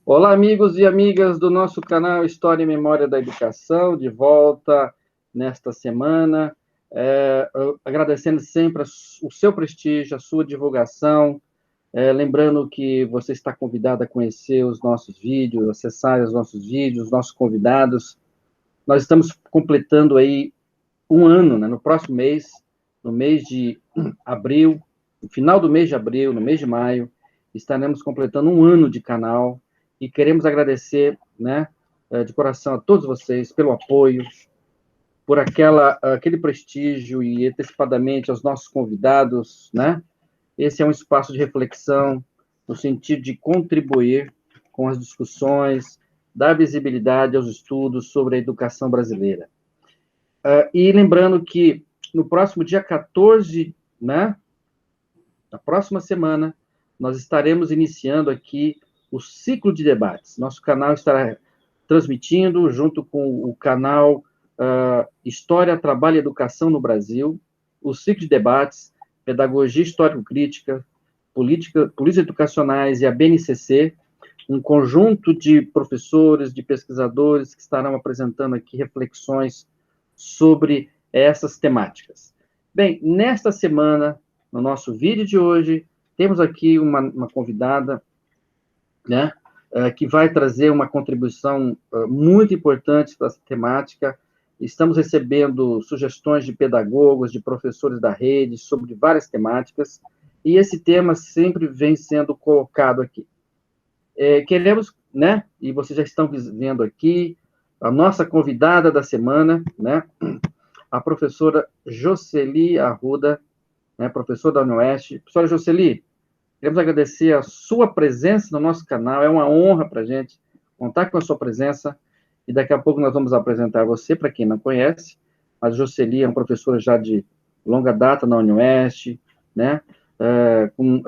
Olá, amigos e amigas do nosso canal História e Memória da Educação, de volta nesta semana, agradecendo sempre o seu prestígio, a sua divulgação, lembrando que você está convidado a conhecer os nossos vídeos, acessar os nossos vídeos, os nossos convidados. Nós estamos completando aí um ano, né, no próximo mês, no mês de abril, no final do mês de abril, no mês de maio, estaremos completando um ano de canal e queremos agradecer, né, de coração a todos vocês pelo apoio, por aquele prestígio e antecipadamente aos nossos convidados, né? Esse é um espaço de reflexão no sentido de contribuir com as discussões, dar visibilidade aos estudos sobre a educação brasileira. E lembrando que no próximo dia 14, né, na próxima semana, nós estaremos iniciando aqui o ciclo de debates. Nosso canal estará transmitindo, junto com o canal História, Trabalho e Educação no Brasil, o ciclo de debates, Pedagogia Histórico-Crítica, Políticas Educacionais e a BNCC, um conjunto de professores, de pesquisadores que estarão apresentando aqui reflexões sobre essas temáticas. Bem, nesta semana, no nosso vídeo de hoje, temos aqui uma convidada, né, que vai trazer uma contribuição muito importante para essa temática. Estamos recebendo sugestões de pedagogos, de professores da rede, sobre várias temáticas, e esse tema sempre vem sendo colocado aqui. Queremos, né, e vocês já estão vendo aqui, a nossa convidada da semana, né, a professora Jocely Arruda, né, professora da UniOeste. Professora Jocely, queremos agradecer a sua presença no nosso canal, é uma honra para a gente contar com a sua presença, e daqui a pouco nós vamos apresentar você, para quem não conhece. A Jocely é uma professora já de longa data na UniOeste, né, com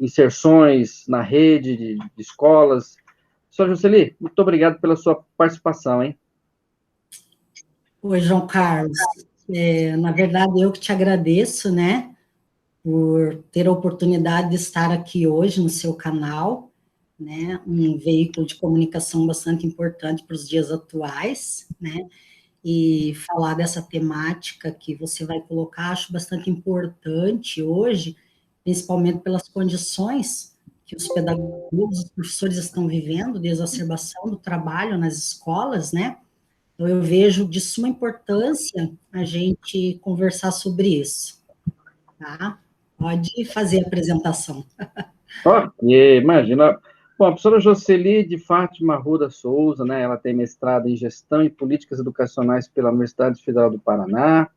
inserções na rede de escolas. Professora Jocely, muito obrigado pela sua participação, hein? Oi, João Carlos. Na verdade, eu que te agradeço, né, por ter a oportunidade de estar aqui hoje no seu canal, né, um veículo de comunicação bastante importante para os dias atuais, né, e falar dessa temática que você vai colocar, acho bastante importante hoje, principalmente pelas condições que os pedagogos, os professores estão vivendo, de exacerbação do trabalho nas escolas, né. Então, eu vejo de suma importância a gente conversar sobre isso, tá? Pode fazer a apresentação. Ok, imagina. Bom, a professora Jocely de Fátima Arruda Souza, né, ela tem mestrado em Gestão e Políticas Educacionais pela Universidade Federal do Paraná,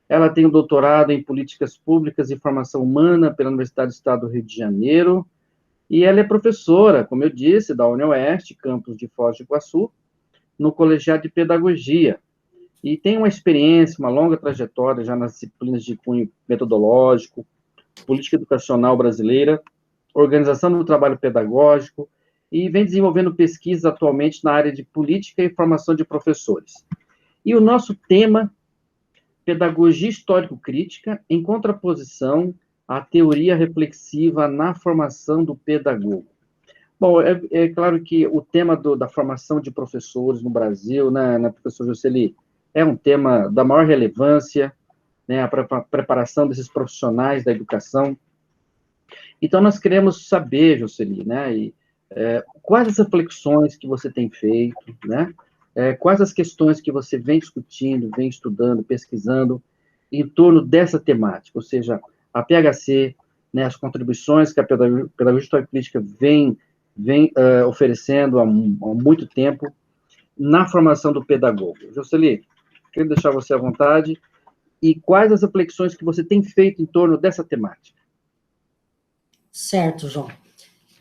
ela tem um doutorado em Políticas Públicas e Formação Humana pela Universidade do Estado do Rio de Janeiro, e ela é professora, como eu disse, da UniOeste, campus de Foz do Iguaçu, no Colegiado de Pedagogia, e tem uma experiência, uma longa trajetória já nas disciplinas de cunho metodológico, política educacional brasileira, organização do trabalho pedagógico, e vem desenvolvendo pesquisas atualmente na área de política e formação de professores. E o nosso tema, Pedagogia Histórico-Crítica, em contraposição à teoria reflexiva na formação do pedagogo. Bom, é claro que o tema da formação de professores no Brasil, né, professor Jocely, é um tema da maior relevância, né, a preparação desses profissionais da educação. Então, nós queremos saber, Jocely, né, quais as reflexões que você tem feito, né, quais as questões que você vem discutindo, vem estudando, pesquisando em torno dessa temática, ou seja, a PHC, né, as contribuições que a Pedagogia Histórico-Crítica vem oferecendo há muito tempo na formação do pedagogo. Jocely, quero deixar você à vontade, e quais as reflexões que você tem feito em torno dessa temática? Certo, João.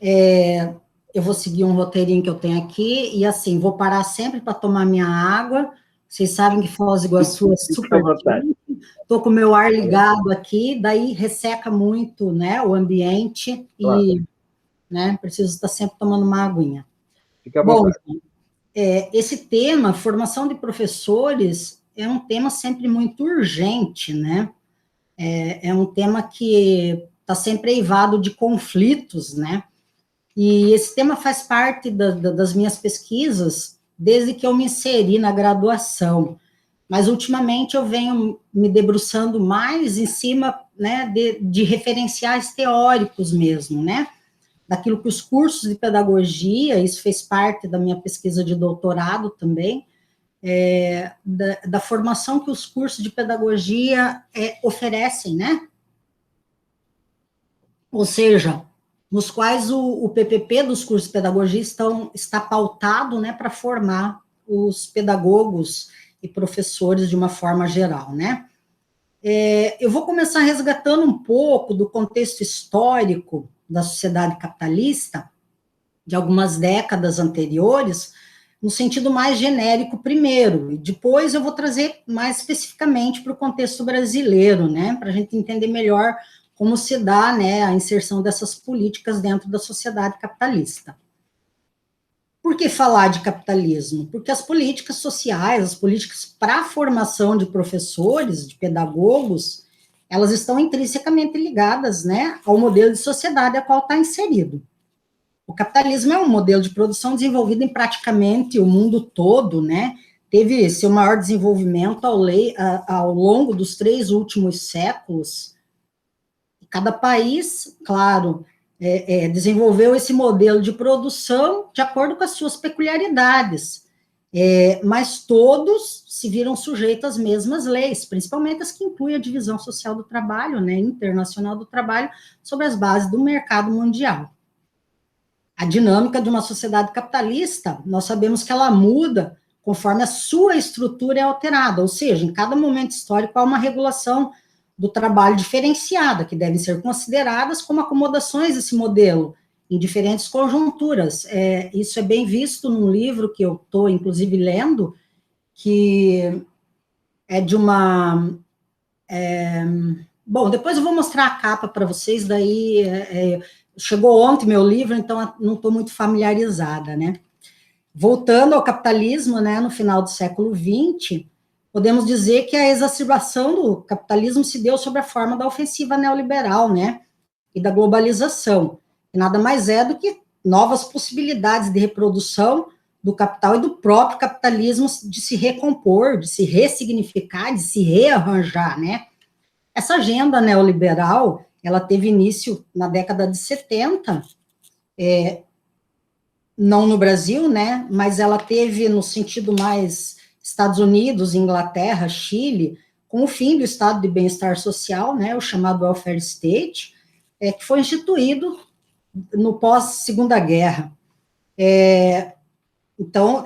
Eu vou seguir um roteirinho que eu tenho aqui, e assim, vou parar sempre para tomar minha água. Vocês sabem que Foz do Iguaçu é super quente, estou com o meu ar ligado aqui, daí resseca muito, né, o ambiente, claro. E, né, preciso estar sempre tomando uma aguinha. Fica à vontade. Bom, esse tema, formação de professores, é um tema sempre muito urgente, né? É um tema que está sempre eivado de conflitos, né? E esse tema faz parte das minhas pesquisas desde que eu me inseri na graduação. Mas, ultimamente, eu venho me debruçando mais em cima, né, de referenciais teóricos mesmo, né? Daquilo que os cursos de pedagogia, isso fez parte da minha pesquisa de doutorado também, da formação que os cursos de pedagogia oferecem, né? Ou seja, nos quais o PPP dos cursos de pedagogia está pautado, né, para formar os pedagogos e professores de uma forma geral, né? Eu vou começar resgatando um pouco do contexto histórico da sociedade capitalista, de algumas décadas anteriores, no sentido mais genérico primeiro, e depois eu vou trazer mais especificamente para o contexto brasileiro, né, para a gente entender melhor como se dá, né, a inserção dessas políticas dentro da sociedade capitalista. Por que falar de capitalismo? Porque as políticas sociais, as políticas para a formação de professores, de pedagogos, elas estão intrinsecamente ligadas, né, ao modelo de sociedade a qual está inserido. O capitalismo é um modelo de produção desenvolvido em praticamente o mundo todo, né, teve seu maior desenvolvimento ao longo dos 3 últimos séculos. Cada país, claro, desenvolveu esse modelo de produção de acordo com as suas peculiaridades, mas todos se viram sujeitos às mesmas leis, principalmente as que incluem a divisão social do trabalho, né, internacional do trabalho, sobre as bases do mercado mundial. A dinâmica de uma sociedade capitalista, nós sabemos que ela muda conforme a sua estrutura é alterada, ou seja, em cada momento histórico há uma regulação do trabalho diferenciada, que devem ser consideradas como acomodações desse modelo, em diferentes conjunturas. Isso é bem visto num livro que eu estou, inclusive, lendo, que é de uma... bom, depois eu vou mostrar a capa para vocês, daí... chegou ontem meu livro, então não estou muito familiarizada, né? Voltando ao capitalismo, né, no final do século XX, podemos dizer que a exacerbação do capitalismo se deu sob a forma da ofensiva neoliberal, né, e da globalização, que nada mais é do que novas possibilidades de reprodução do capital e do próprio capitalismo de se recompor, de se ressignificar, de se rearranjar, né. Essa agenda neoliberal, ela teve início na década de 70, não no Brasil, né, mas ela teve no sentido mais Estados Unidos, Inglaterra, Chile, com o fim do estado de bem-estar social, né, o chamado welfare state, que foi instituído no pós-Segunda Guerra. Então,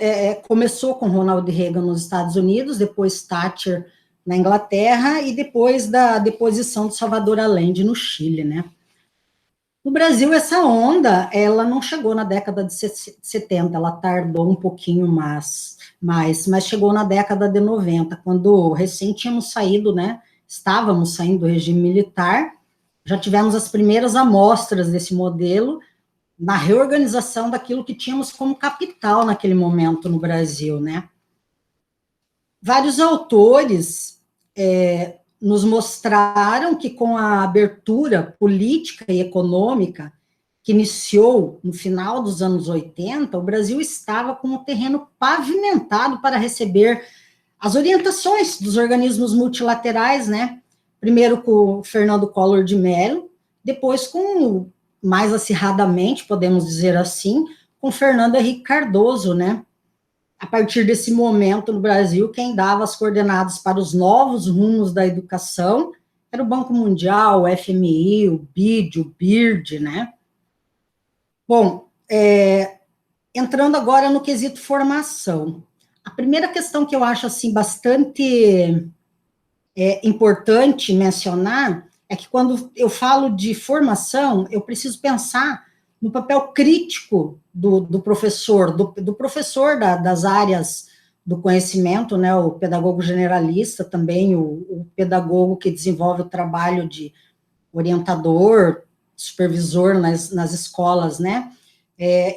começou com Ronald Reagan nos Estados Unidos, depois Thatcher na Inglaterra, e depois da deposição de Salvador Allende no Chile, né. No Brasil, essa onda, ela não chegou na década de 70, ela tardou um pouquinho mais, mas chegou na década de 90, quando recém tínhamos saído, né, estávamos saindo do regime militar, já tivemos as primeiras amostras desse modelo, na reorganização daquilo que tínhamos como capital naquele momento no Brasil, né. Vários autores nos mostraram que com a abertura política e econômica que iniciou no final dos anos 80, o Brasil estava com o terreno pavimentado para receber as orientações dos organismos multilaterais, né? Primeiro com o Fernando Collor de Mello, depois com, mais acirradamente, podemos dizer assim, com Fernando Henrique Cardoso, né? A partir desse momento, no Brasil, quem dava as coordenadas para os novos rumos da educação era o Banco Mundial, o FMI, o BID, o BIRD, né? Bom, entrando agora no quesito formação. A primeira questão que eu acho, assim, bastante importante mencionar é que quando eu falo de formação, eu preciso pensar no papel crítico do professor, do professor das áreas do conhecimento, né, o pedagogo generalista também, o pedagogo que desenvolve o trabalho de orientador, supervisor nas escolas, né,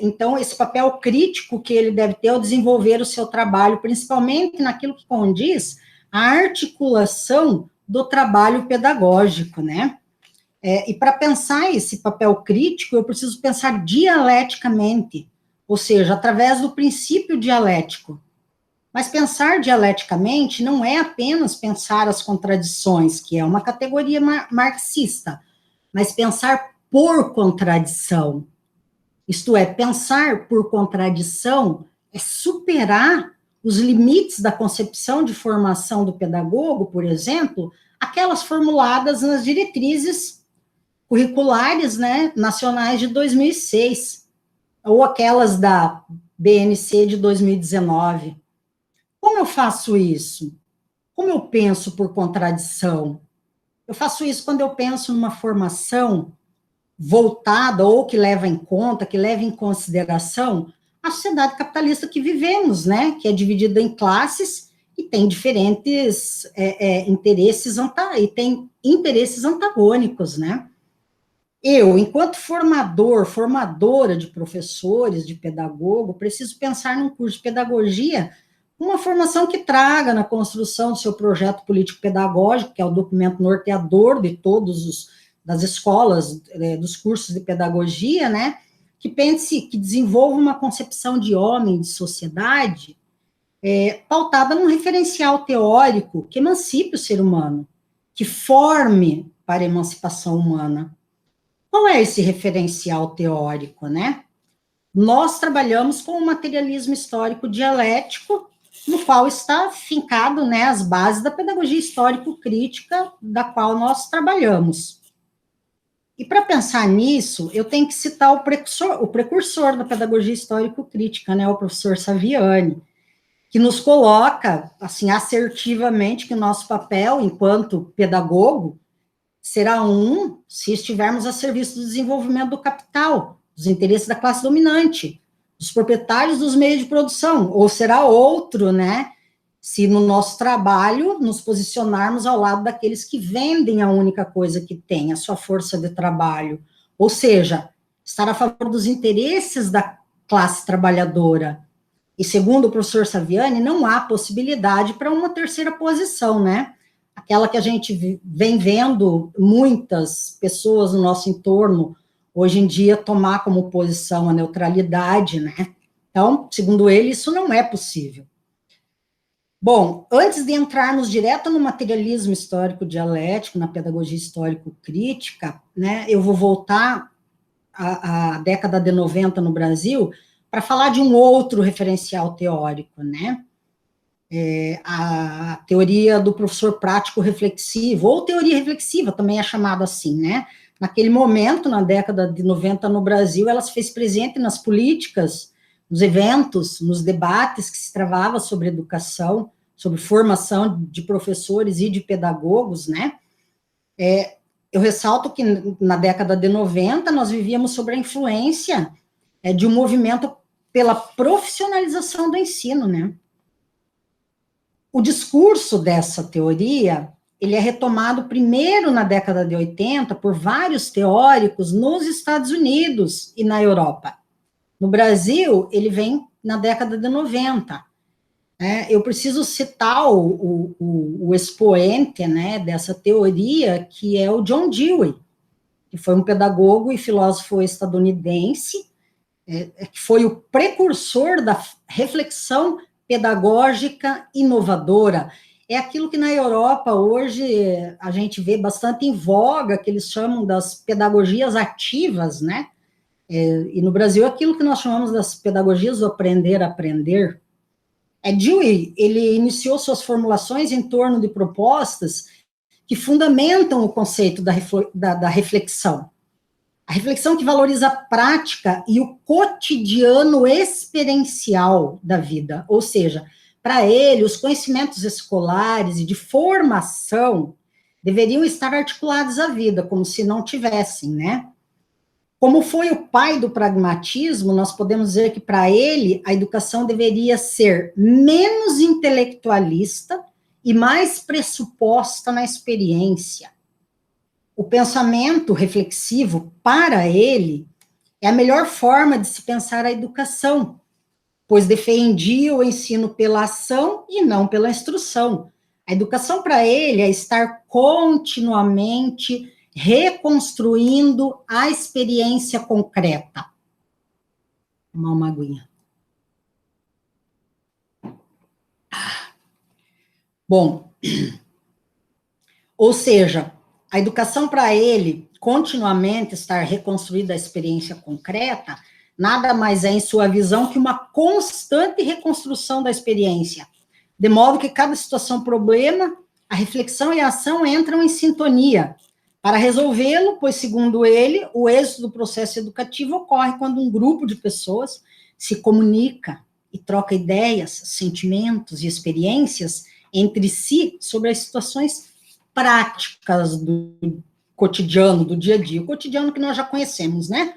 então esse papel crítico que ele deve ter ao desenvolver o seu trabalho, principalmente naquilo que condiz a articulação do trabalho pedagógico, né. E para pensar esse papel crítico, eu preciso pensar dialeticamente, ou seja, através do princípio dialético. Mas pensar dialeticamente não é apenas pensar as contradições, que é uma categoria marxista, mas pensar por contradição. Isto é, pensar por contradição é superar os limites da concepção de formação do pedagogo, por exemplo, aquelas formuladas nas diretrizes curriculares, né, nacionais de 2006, ou aquelas da BNC de 2019. Como eu faço isso? Como eu penso por contradição? Eu faço isso quando eu penso numa formação voltada ou que leva em conta, que leva em consideração a sociedade capitalista que vivemos, né, que é dividida em classes e tem diferentes interesses, e tem interesses antagônicos, né? Eu, enquanto formadora de professores, de pedagogo, preciso pensar num curso de pedagogia, uma formação que traga na construção do seu projeto político-pedagógico, que é o documento norteador de das escolas, dos cursos de pedagogia, né, que pense, que desenvolva uma concepção de homem, de sociedade, pautada num referencial teórico que emancipe o ser humano, que forme para a emancipação humana. Qual é esse referencial teórico, né? Nós trabalhamos com o materialismo histórico dialético, no qual está fincado, né, as bases da pedagogia histórico-crítica da qual nós trabalhamos. E para pensar nisso, eu tenho que citar o precursor da pedagogia histórico-crítica, né, o professor Saviani, que nos coloca, assim, assertivamente que o nosso papel enquanto pedagogo será se estivermos a serviço do desenvolvimento do capital, dos interesses da classe dominante, dos proprietários dos meios de produção, ou será outro, né, se no nosso trabalho nos posicionarmos ao lado daqueles que vendem a única coisa que tem, a sua força de trabalho, ou seja, estar a favor dos interesses da classe trabalhadora. E segundo o professor Saviani, não há possibilidade para uma terceira posição, né? Aquela que a gente vem vendo muitas pessoas no nosso entorno, hoje em dia, tomar como posição a neutralidade, né? Então, segundo ele, isso não é possível. Bom, antes de entrarmos direto no materialismo histórico dialético, na pedagogia histórico-crítica, né, eu vou voltar à década de 90 no Brasil para falar de um outro referencial teórico, né? A teoria do professor prático reflexivo, ou teoria reflexiva, também é chamada assim, né? Naquele momento, na década de 90 no Brasil, ela se fez presente nas políticas, nos eventos, nos debates que se travava sobre educação, sobre formação de professores e de pedagogos, né? Eu ressalto que na década de 90 nós vivíamos sob a influência de um movimento pela profissionalização do ensino, né? O discurso dessa teoria, ele é retomado primeiro na década de 80 por vários teóricos nos Estados Unidos e na Europa. No Brasil, ele vem na década de 90. Eu preciso citar o expoente, né, dessa teoria, que é o John Dewey, que foi um pedagogo e filósofo estadunidense, que foi o precursor da reflexão pedagógica inovadora. É aquilo que na Europa hoje a gente vê bastante em voga, que eles chamam das pedagogias ativas, né? E no Brasil aquilo que nós chamamos das pedagogias do aprender a aprender. Dewey, ele iniciou suas formulações em torno de propostas que fundamentam o conceito da reflexão. A reflexão que valoriza a prática e o cotidiano experiencial da vida, ou seja, para ele, os conhecimentos escolares e de formação deveriam estar articulados à vida, como se não tivessem, né? Como foi o pai do pragmatismo, nós podemos dizer que, para ele, a educação deveria ser menos intelectualista e mais pressuposta na experiência. O pensamento reflexivo, para ele, é a melhor forma de se pensar a educação, pois defendia o ensino pela ação e não pela instrução. A educação, para ele, é estar continuamente reconstruindo a experiência concreta. Uma aguinha. Bom, ou seja, a educação para ele continuamente estar reconstruída a experiência concreta, nada mais é, em sua visão, que uma constante reconstrução da experiência, de modo que cada situação, problema, a reflexão e a ação entram em sintonia para resolvê-lo, pois, segundo ele, o êxito do processo educativo ocorre quando um grupo de pessoas se comunica e troca ideias, sentimentos e experiências entre si sobre as situações práticas do cotidiano, do dia a dia, o cotidiano que nós já conhecemos, né?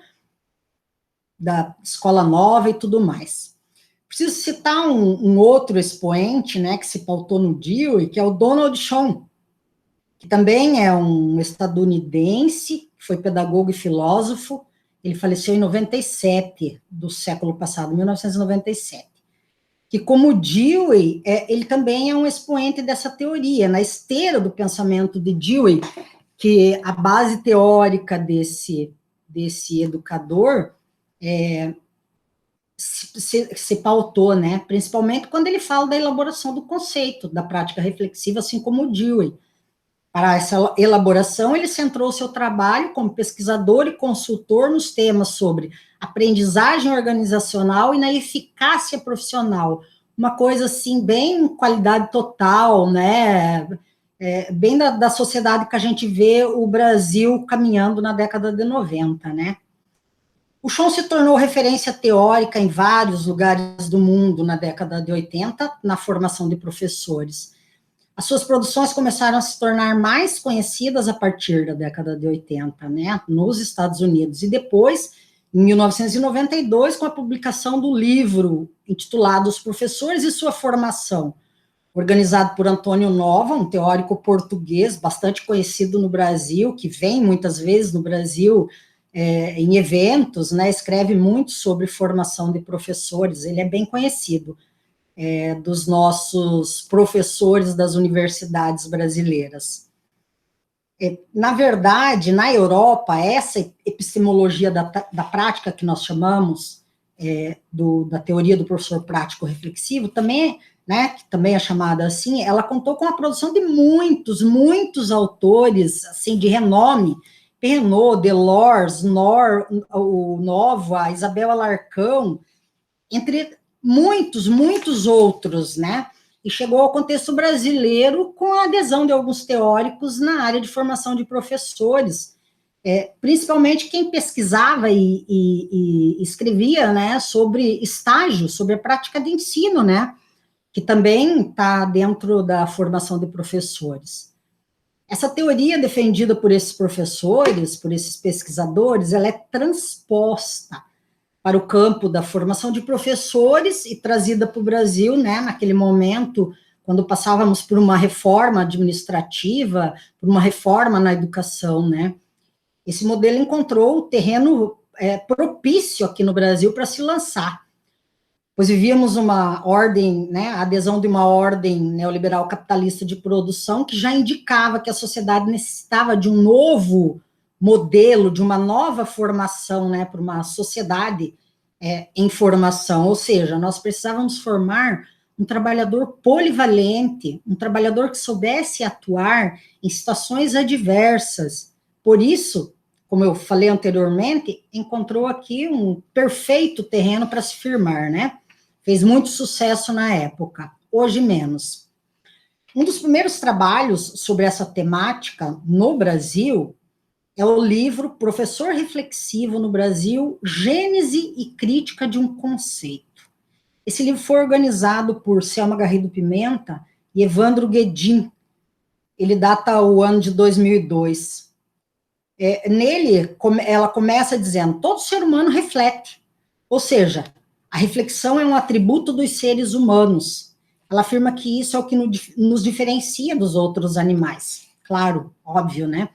Da escola nova e tudo mais. Preciso citar um outro expoente, né, que se pautou no Dewey, que é o Donald Schoen, que também é um estadunidense, foi pedagogo e filósofo. Ele faleceu em 97 do século passado, 1997. Que, como Dewey, ele também é um expoente dessa teoria, na esteira do pensamento de Dewey, que a base teórica desse educador se pautou, né, principalmente quando ele fala da elaboração do conceito da prática reflexiva, assim como o Dewey. Para essa elaboração, ele centrou seu trabalho como pesquisador e consultor nos temas sobre aprendizagem organizacional e na eficácia profissional. Uma coisa, assim, bem qualidade total, né? Bem da sociedade que a gente vê o Brasil caminhando na década de 90, né? O Schoen se tornou referência teórica em vários lugares do mundo na década de 80, na formação de professores. As suas produções começaram a se tornar mais conhecidas a partir da década de 80, né, nos Estados Unidos, e depois, em 1992, com a publicação do livro intitulado Os Professores e Sua Formação, organizado por Antônio Nova, um teórico português bastante conhecido no Brasil, que vem muitas vezes no Brasil em eventos, né, escreve muito sobre formação de professores, ele é bem conhecido. Dos nossos professores das universidades brasileiras. Na verdade, na Europa, essa epistemologia da prática que nós chamamos da teoria do professor prático reflexivo, também, né, que também é chamada assim, ela contou com a produção de muitos autores, assim, de renome, Penaud, Delors, o Nova, Isabel Alarcão, entre muitos outros, né? E chegou ao contexto brasileiro com a adesão de alguns teóricos na área de formação de professores, principalmente quem pesquisava e escrevia, né, sobre estágio, sobre a prática de ensino, né? Que também está dentro da formação de professores. Essa teoria defendida por esses professores, por esses pesquisadores, ela é transposta para o campo da formação de professores e trazida para o Brasil, né, naquele momento, quando passávamos por uma reforma administrativa, por uma reforma na educação, né. Esse modelo encontrou o terreno propício aqui no Brasil para se lançar, pois vivíamos uma ordem, né, a adesão de uma ordem neoliberal capitalista de produção que já indicava que a sociedade necessitava de um novo modelo, de uma nova formação, né, para uma sociedade em formação, ou seja, nós precisávamos formar um trabalhador polivalente, um trabalhador que soubesse atuar em situações adversas. Por isso, como eu falei anteriormente, encontrou aqui um perfeito terreno para se firmar, né? Fez muito sucesso na época, hoje menos. Um dos primeiros trabalhos sobre essa temática no Brasil é o livro Professor Reflexivo no Brasil, Gênese e Crítica de um Conceito. Esse livro foi organizado por Selma Garrido Pimenta e Evandro Guedin. Ele data o ano de 2002. Nele, ela começa dizendo, todo ser humano reflete, ou seja, a reflexão é um atributo dos seres humanos. Ela afirma que isso é o que nos diferencia dos outros animais. Claro, óbvio, né?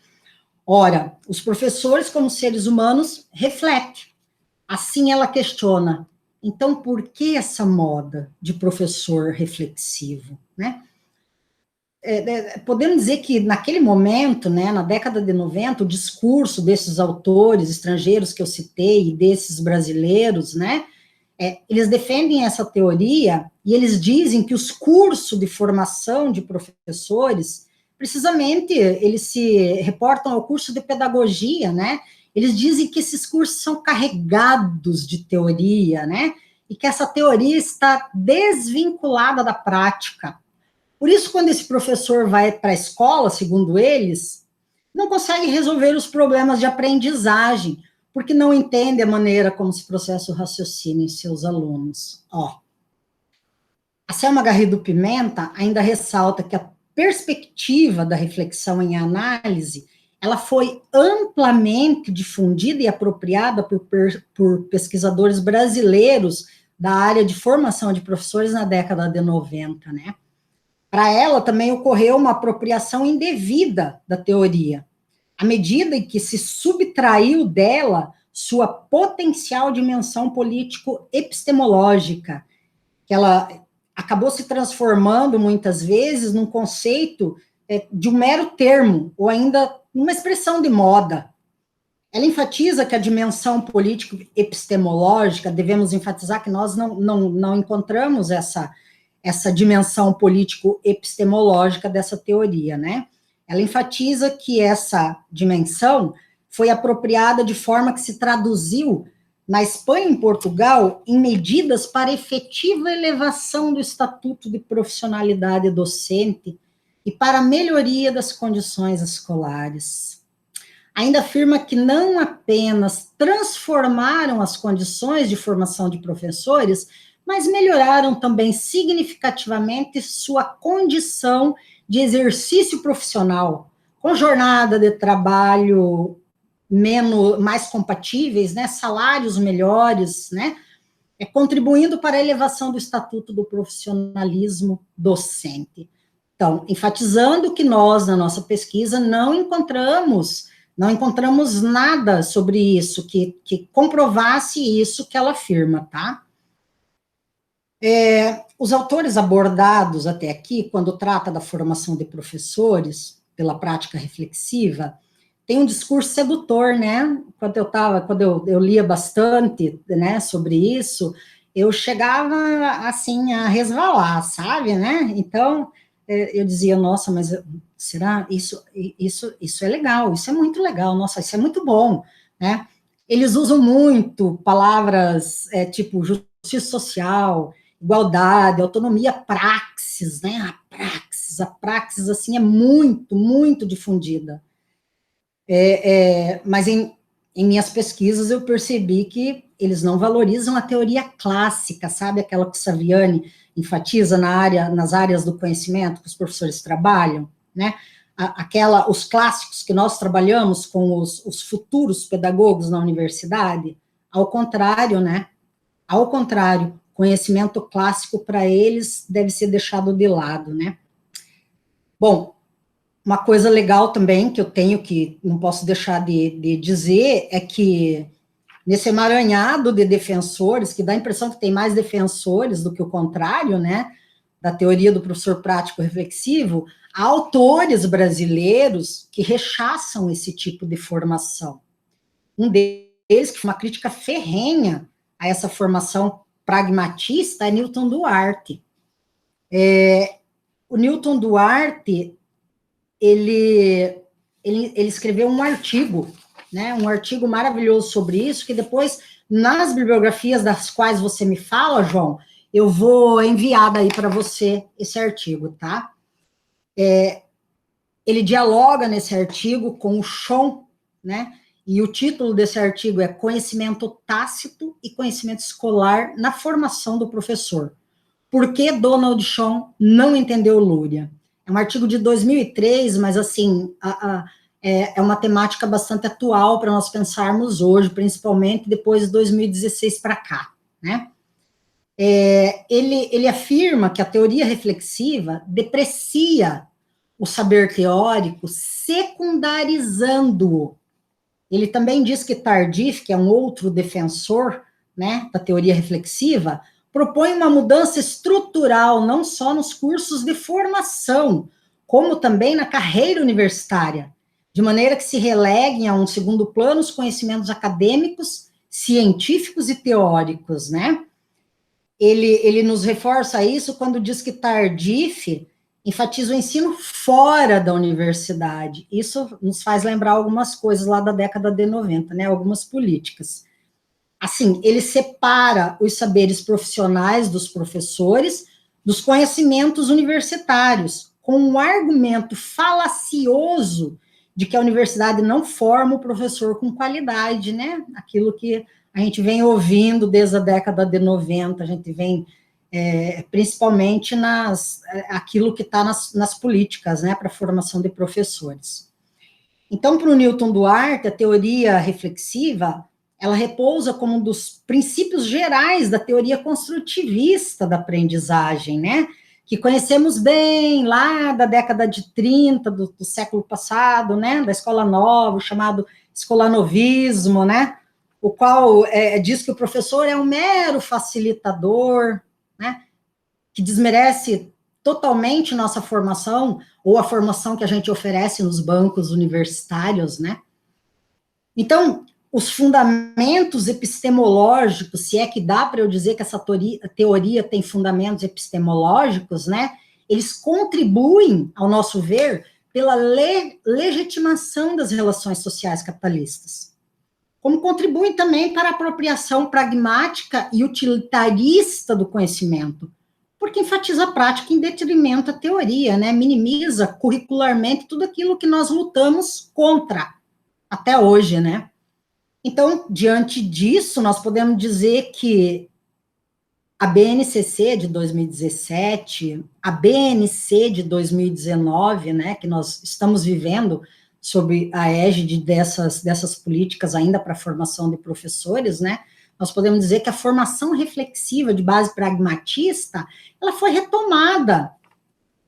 Ora, os professores, como seres humanos, refletem. Assim ela questiona, então por que essa moda de professor reflexivo, né? podemos dizer que naquele momento, né, na década de 90, o discurso desses autores estrangeiros que eu citei, e desses brasileiros, né, eles defendem essa teoria e eles dizem que os cursos de formação de professores, precisamente, eles se reportam ao curso de pedagogia, né, eles dizem que esses cursos são carregados de teoria, né, e que essa teoria está desvinculada da prática. Por isso, quando esse professor vai para a escola, segundo eles, não consegue resolver os problemas de aprendizagem, porque não entende a maneira como se processa o raciocínio em seus alunos. Ó, a Selma Garrido Pimenta ainda ressalta que a perspectiva da reflexão em análise, ela foi amplamente difundida e apropriada por pesquisadores brasileiros da área de formação de professores na década de 90, né? Para ela também ocorreu uma apropriação indevida da teoria, à medida em que se subtraiu dela sua potencial dimensão político-epistemológica, que ela acabou se transformando, muitas vezes, num conceito de um mero termo, ou ainda uma expressão de moda. Ela enfatiza que a dimensão político-epistemológica, devemos enfatizar que nós não encontramos essa dimensão político-epistemológica dessa teoria, né? Ela enfatiza que essa dimensão foi apropriada de forma que se traduziu na Espanha e em Portugal em medidas para efetiva elevação do estatuto de profissionalidade docente e para a melhoria das condições escolares. Ainda afirma que não apenas transformaram as condições de formação de professores, mas melhoraram também significativamente sua condição de exercício profissional, com jornada de trabalho mais compatíveis, né, salários melhores, né, contribuindo para a elevação do estatuto do profissionalismo docente. Então, enfatizando que nós, na nossa pesquisa, não encontramos nada sobre isso, que comprovasse isso que ela afirma, tá? Os autores abordados até aqui, quando trata da formação de professores, pela prática reflexiva, tem um discurso sedutor, né? Quando eu lia bastante, né, sobre isso, eu chegava, assim, a resvalar, sabe, né? Então, eu dizia, nossa, mas será isso é legal, isso é muito legal, nossa, isso é muito bom, né? Eles usam muito palavras tipo justiça social, igualdade, autonomia, praxis, né? A praxis, assim, é muito, muito difundida. Mas em minhas pesquisas eu percebi que eles não valorizam a teoria clássica, sabe? Aquela que o Saviani enfatiza nas áreas do conhecimento que os professores trabalham, né? Os clássicos que nós trabalhamos com os futuros pedagogos na universidade, ao contrário, né? Ao contrário, conhecimento clássico para eles deve ser deixado de lado, né? Bom, uma coisa legal também que eu tenho que não posso deixar de dizer é que nesse emaranhado de defensores, que dá a impressão que tem mais defensores do que o contrário, né, da teoria do professor prático reflexivo, há autores brasileiros que rechaçam esse tipo de formação. Um deles, que foi uma crítica ferrenha a essa formação pragmatista, é Newton Duarte. O Newton Duarte, ele escreveu um artigo, né, um artigo maravilhoso sobre isso, que depois, nas bibliografias das quais você me fala, João, eu vou enviar daí para você esse artigo, tá? Ele dialoga nesse artigo com o Schoen, né, e o título desse artigo é Conhecimento Tácito e Conhecimento Escolar na Formação do Professor. Por que Donald Schoen não entendeu Luria? É um artigo de 2003, mas, assim, é uma temática bastante atual para nós pensarmos hoje, principalmente depois de 2016 para cá, né? Ele afirma que a teoria reflexiva deprecia o saber teórico, secundarizando-o. Ele também diz que Tardif, que é um outro defensor, né, da teoria reflexiva, propõe uma mudança estrutural, não só nos cursos de formação, como também na carreira universitária, de maneira que se releguem a um segundo plano os conhecimentos acadêmicos, científicos e teóricos, né? Ele nos reforça isso quando diz que Tardif enfatiza o ensino fora da universidade. Isso nos faz lembrar algumas coisas lá da década de 90, né? Algumas políticas. Assim, ele separa os saberes profissionais dos professores dos conhecimentos universitários, com um argumento falacioso de que a universidade não forma o professor com qualidade, né? Aquilo que a gente vem ouvindo desde a década de 90, a gente vem, principalmente aquilo que está nas políticas, né, para a formação de professores. Então, para o Newton Duarte, a teoria reflexiva, ela repousa como um dos princípios gerais da teoria construtivista da aprendizagem, né, que conhecemos bem lá da década de 30 do século passado, né, da Escola Nova, o chamado escolanovismo, né, o qual diz que o professor é um mero facilitador, né, que desmerece totalmente nossa formação, ou a formação que a gente oferece nos bancos universitários, né. Então, os fundamentos epistemológicos, se é que dá para eu dizer que essa teoria tem fundamentos epistemológicos, né, eles contribuem, ao nosso ver, pela legitimação das relações sociais capitalistas, como contribuem também para a apropriação pragmática e utilitarista do conhecimento, porque enfatiza a prática em detrimento da teoria, né, minimiza curricularmente tudo aquilo que nós lutamos contra até hoje, né. Então, diante disso, nós podemos dizer que a BNCC de 2017, a BNC de 2019, né, que nós estamos vivendo sob a égide dessas políticas ainda para a formação de professores, né, nós podemos dizer que a formação reflexiva de base pragmatista, ela foi retomada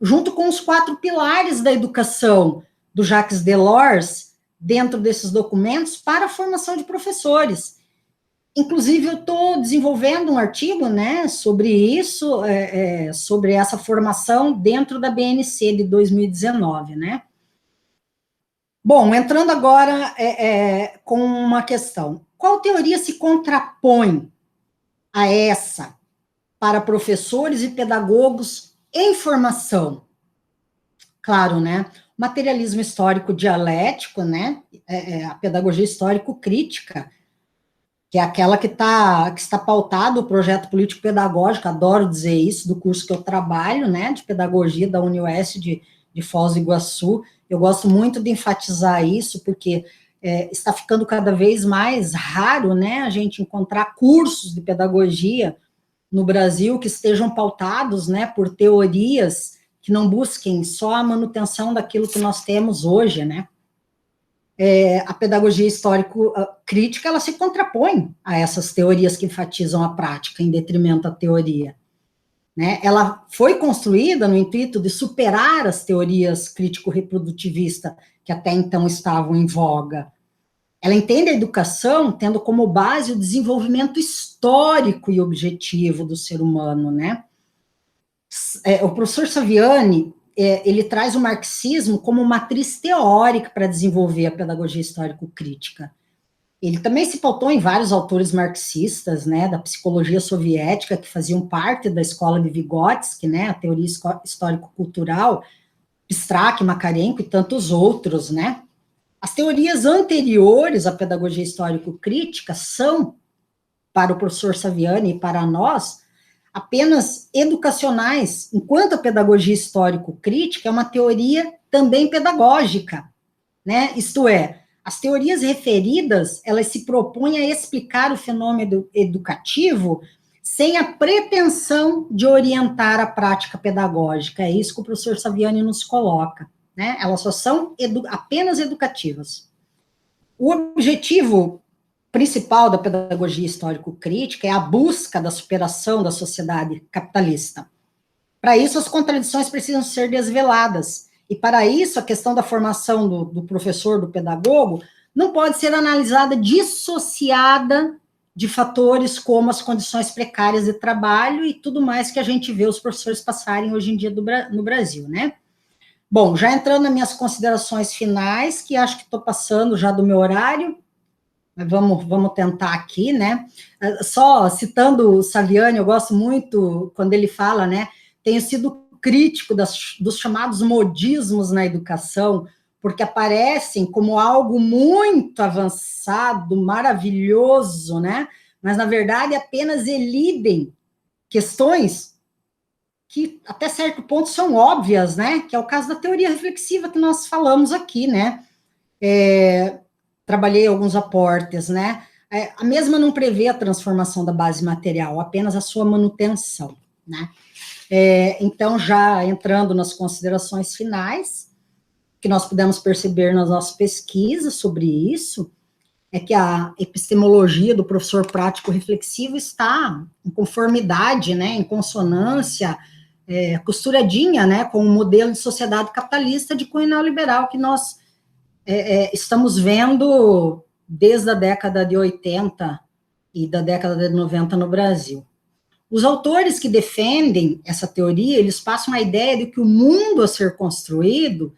junto com os 4 pilares da educação do Jacques Delors, dentro desses documentos, para a formação de professores. Inclusive, eu estou desenvolvendo um artigo, né, sobre isso, sobre essa formação dentro da BNC de 2019, né. Bom, entrando agora com uma questão. Qual teoria se contrapõe a essa para professores e pedagogos em formação? Claro, né, materialismo histórico dialético, né, a pedagogia histórico-crítica, que é aquela que está pautado o projeto político-pedagógico, adoro dizer isso, do curso que eu trabalho, né, de pedagogia da UniOeste de Foz do Iguaçu. Eu gosto muito de enfatizar isso, porque está ficando cada vez mais raro, né, a gente encontrar cursos de pedagogia no Brasil que estejam pautados, né, por teorias que não busquem só a manutenção daquilo que nós temos hoje, né. A pedagogia histórico-crítica, ela se contrapõe a essas teorias que enfatizam a prática em detrimento da teoria, né? Ela foi construída no intuito de superar as teorias crítico-reprodutivistas que até então estavam em voga. Ela entende a educação tendo como base o desenvolvimento histórico e objetivo do ser humano, né? O professor Saviani, ele traz o marxismo como matriz teórica para desenvolver a pedagogia histórico-crítica. Ele também se pautou em vários autores marxistas, né, da psicologia soviética, que faziam parte da escola de Vygotsky, né, a teoria histórico-cultural, Strak, Makarenko e tantos outros, né. As teorias anteriores à pedagogia histórico-crítica são, para o professor Saviani e para nós, apenas educacionais, enquanto a pedagogia histórico-crítica é uma teoria também pedagógica, né? Isto é, as teorias referidas, elas se propõem a explicar o fenômeno educativo sem a pretensão de orientar a prática pedagógica. É isso que o professor Saviani nos coloca, né? Elas só são apenas educativas. O objetivo principal da pedagogia histórico-crítica é a busca da superação da sociedade capitalista. Para isso, as contradições precisam ser desveladas, e para isso, a questão da formação do professor, do pedagogo, não pode ser analisada dissociada de fatores como as condições precárias de trabalho e tudo mais que a gente vê os professores passarem hoje em dia no Brasil, né? Bom, já entrando nas minhas considerações finais, que acho que estou passando já do meu horário, mas vamos tentar aqui, né? Só citando o Saviani, eu gosto muito quando ele fala, né? Tenho sido crítico dos chamados modismos na educação, porque aparecem como algo muito avançado, maravilhoso, né? Mas, na verdade, apenas elidem questões que, até certo ponto, são óbvias, né? Que é o caso da teoria reflexiva que nós falamos aqui, né? Trabalhei alguns aportes, né? A mesma não prevê a transformação da base material, apenas a sua manutenção, né? Então, já entrando nas considerações finais, que nós pudemos perceber nas nossas pesquisas sobre isso, é que a epistemologia do professor prático reflexivo está em conformidade, né, em consonância, costuradinha, né, com o modelo de sociedade capitalista de cunho neoliberal que nós estamos vendo desde a década de 80 e da década de 90 no Brasil. Os autores que defendem essa teoria, eles passam a ideia de que o mundo a ser construído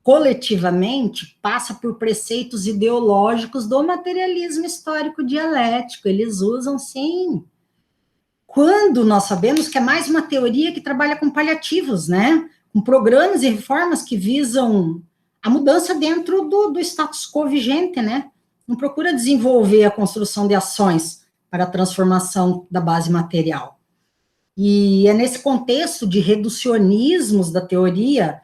coletivamente passa por preceitos ideológicos do materialismo histórico dialético. Eles usam, sim, quando nós sabemos que é mais uma teoria que trabalha com paliativos, né? Com programas e reformas que visam a mudança dentro do status quo vigente, né? Não procura desenvolver a construção de ações para a transformação da base material. E é nesse contexto de reducionismos da teoria,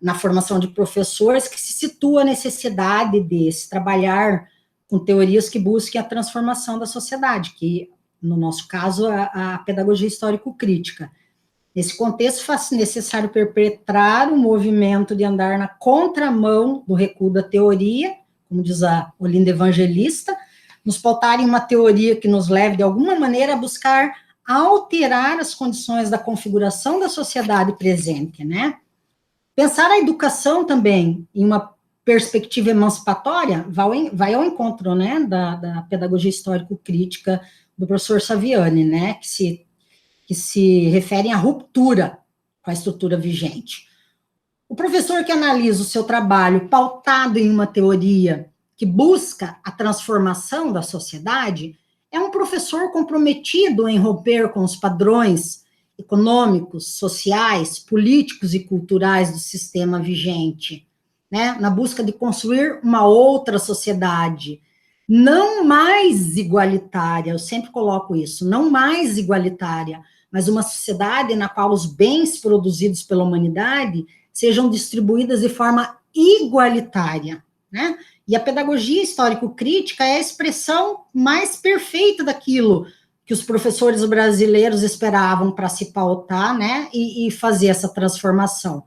na formação de professores, que se situa a necessidade de se trabalhar com teorias que busquem a transformação da sociedade, que, no nosso caso, a pedagogia histórico-crítica. Nesse contexto, faz necessário perpetrar um movimento de andar na contramão do recuo da teoria, como diz a Olinda Evangelista, nos pautar em uma teoria que nos leve, de alguma maneira, a buscar alterar as condições da configuração da sociedade presente, né? Pensar a educação também em uma perspectiva emancipatória vai ao encontro, né, da pedagogia histórico-crítica do professor Saviani, né, que se referem à ruptura com a estrutura vigente. O professor que analisa o seu trabalho pautado em uma teoria que busca a transformação da sociedade é um professor comprometido em romper com os padrões econômicos, sociais, políticos e culturais do sistema vigente, né, na busca de construir uma outra sociedade, não mais igualitária, eu sempre coloco isso, não mais igualitária, mas uma sociedade na qual os bens produzidos pela humanidade sejam distribuídos de forma igualitária, né? E a pedagogia histórico-crítica é a expressão mais perfeita daquilo que os professores brasileiros esperavam para se pautar, né, e fazer essa transformação.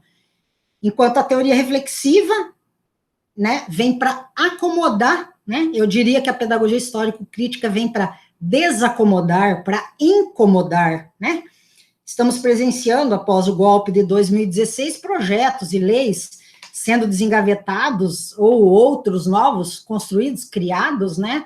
Enquanto a teoria reflexiva, né, vem para acomodar, né, eu diria que a pedagogia histórico-crítica vem para desacomodar, para incomodar, né. Estamos presenciando, após o golpe de 2016, projetos e leis sendo desengavetados, ou outros novos construídos, criados, né,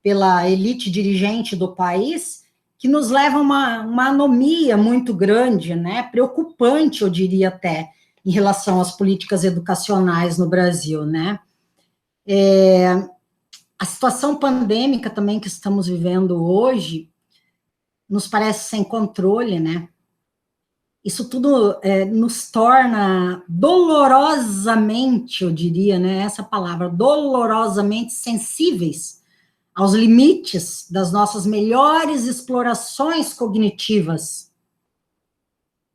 pela elite dirigente do país, que nos leva a uma anomia muito grande, né, preocupante, eu diria até, em relação às políticas educacionais no Brasil, né. A situação pandêmica também que estamos vivendo hoje nos parece sem controle, né. Isso tudo nos torna dolorosamente, eu diria, né, essa palavra, dolorosamente sensíveis aos limites das nossas melhores explorações cognitivas,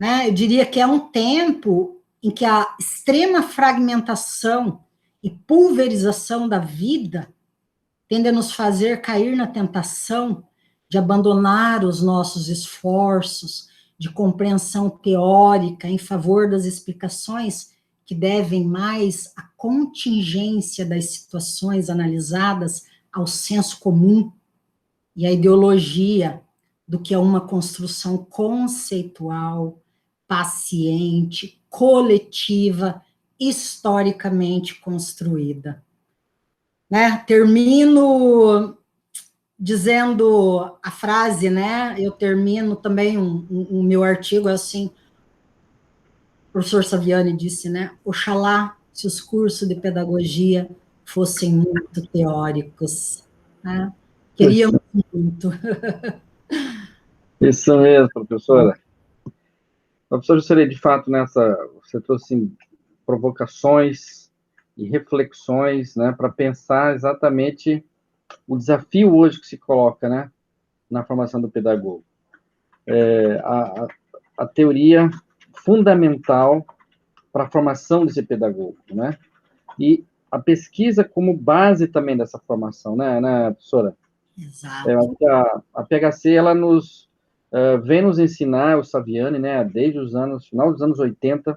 né? Eu diria que é um tempo em que a extrema fragmentação e pulverização da vida tende a nos fazer cair na tentação de abandonar os nossos esforços de compreensão teórica em favor das explicações que devem mais à contingência das situações analisadas ao senso comum e à ideologia do que a uma construção conceitual, paciente, coletiva, historicamente construída. Né? Termino dizendo a frase, né? Eu termino também o meu artigo assim: professor Saviani disse, né? Oxalá se os cursos de pedagogia fossem muito teóricos, né? Queríamos muito. Isso mesmo, professora. Professor Juscelino, de fato, você trouxe assim, provocações e reflexões, né, para pensar exatamente o desafio hoje que se coloca, né, na formação do pedagogo. A teoria fundamental para a formação desse pedagogo, né, e a pesquisa como base também dessa formação, né professora? Exato. A PHC, ela vem nos ensinar, o Saviani, né, desde final dos anos 80,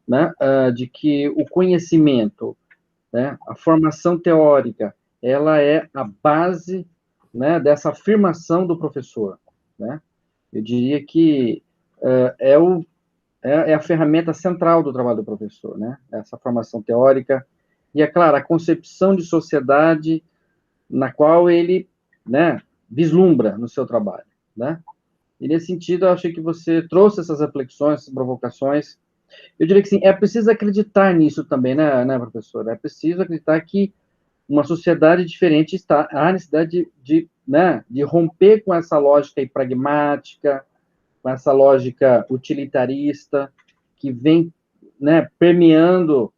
né, de que o conhecimento, né, a formação teórica, ela é a base, né, dessa afirmação do professor, né? Eu diria que é a ferramenta central do trabalho do professor, né? Essa formação teórica e, é claro, a concepção de sociedade na qual ele, né, vislumbra no seu trabalho, né? E, nesse sentido, eu achei que você trouxe essas reflexões, essas provocações. Eu diria que, sim, é preciso acreditar nisso também, né professora? É preciso acreditar que uma sociedade diferente há necessidade né, de romper com essa lógica aí pragmática, com essa lógica utilitarista, que vem, né, permeando,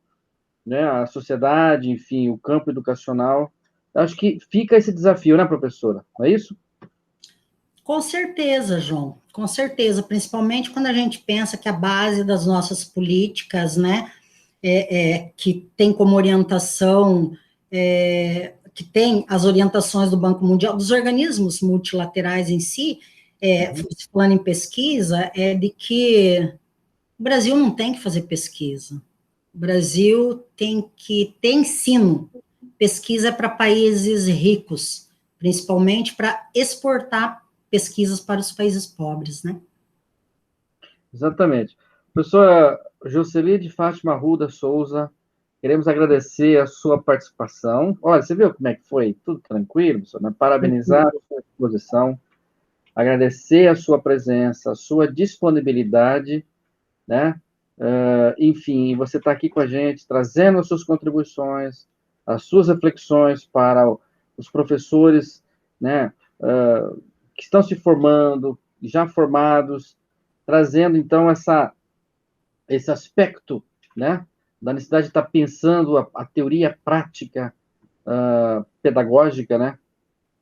né, a sociedade, enfim, o campo educacional. Eu acho que fica esse desafio, né, professora? Não é isso? Com certeza, João, com certeza, principalmente quando a gente pensa que a base das nossas políticas, né, que tem como orientação, que tem as orientações do Banco Mundial, dos organismos multilaterais em si, falando em pesquisa, é de que o Brasil não tem que fazer pesquisa. O Brasil tem que ter ensino. Pesquisa para países ricos, principalmente para exportar pesquisas para os países pobres, né? Exatamente. Professora Jocely de Fátima Arruda Souza, queremos agradecer a sua participação. Olha, você viu como é que foi? Tudo tranquilo, professora? Parabenizar a sua exposição, agradecer a sua presença, a sua disponibilidade, né? Enfim, você está aqui com a gente, trazendo as suas contribuições, as suas reflexões para os professores, né, que estão se formando, já formados, trazendo, então, esse aspecto, né, da necessidade de estar pensando a teoria prática, pedagógica, né,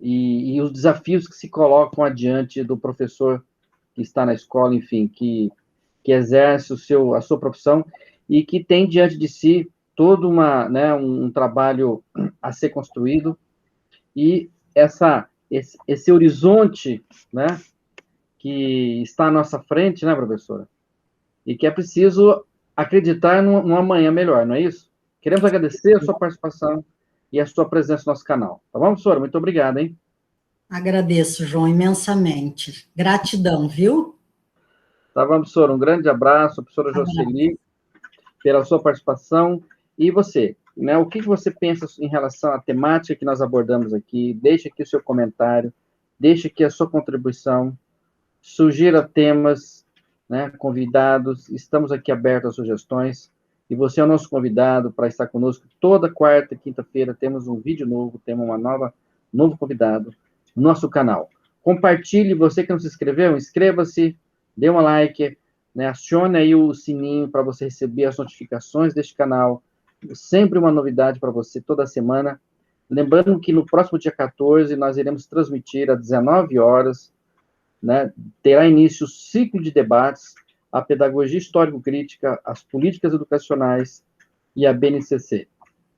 e os desafios que se colocam adiante do professor que está na escola, enfim, que exerce a sua profissão e que tem diante de si todo um trabalho a ser construído e esse horizonte, né, que está à nossa frente, né, professora? E que é preciso acreditar num amanhã melhor, não é isso? Queremos agradecer a sua participação e a sua presença no nosso canal. Tá bom, professora? Muito obrigado, hein? Agradeço, João, imensamente. Gratidão, viu? Tá bom, professora? Um grande abraço, professora Jocely, pela sua participação. E você, né? O que você pensa em relação à temática que nós abordamos aqui? Deixe aqui o seu comentário, deixe aqui a sua contribuição, sugira temas, né? Convidados, estamos aqui abertos a sugestões. E você é o nosso convidado para estar conosco. Toda quarta e quinta-feira temos um vídeo novo, temos novo convidado no nosso canal. Compartilhe, você que não se inscreveu, inscreva-se, dê um like, né? Acione aí o sininho para você receber as notificações deste canal. Sempre uma novidade para você toda semana. Lembrando que no próximo dia 14 nós iremos transmitir às 19 horas, né? Terá início o ciclo de debates, a pedagogia histórico-crítica, as políticas educacionais e a BNCC,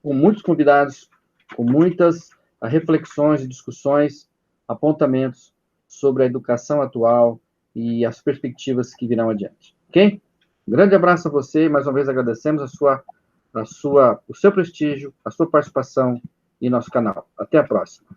com muitos convidados, com muitas reflexões e discussões, apontamentos sobre a educação atual e as perspectivas que virão adiante. Ok? Um grande abraço a você, mais uma vez agradecemos o seu prestígio, a sua participação em nosso canal. Até a próxima.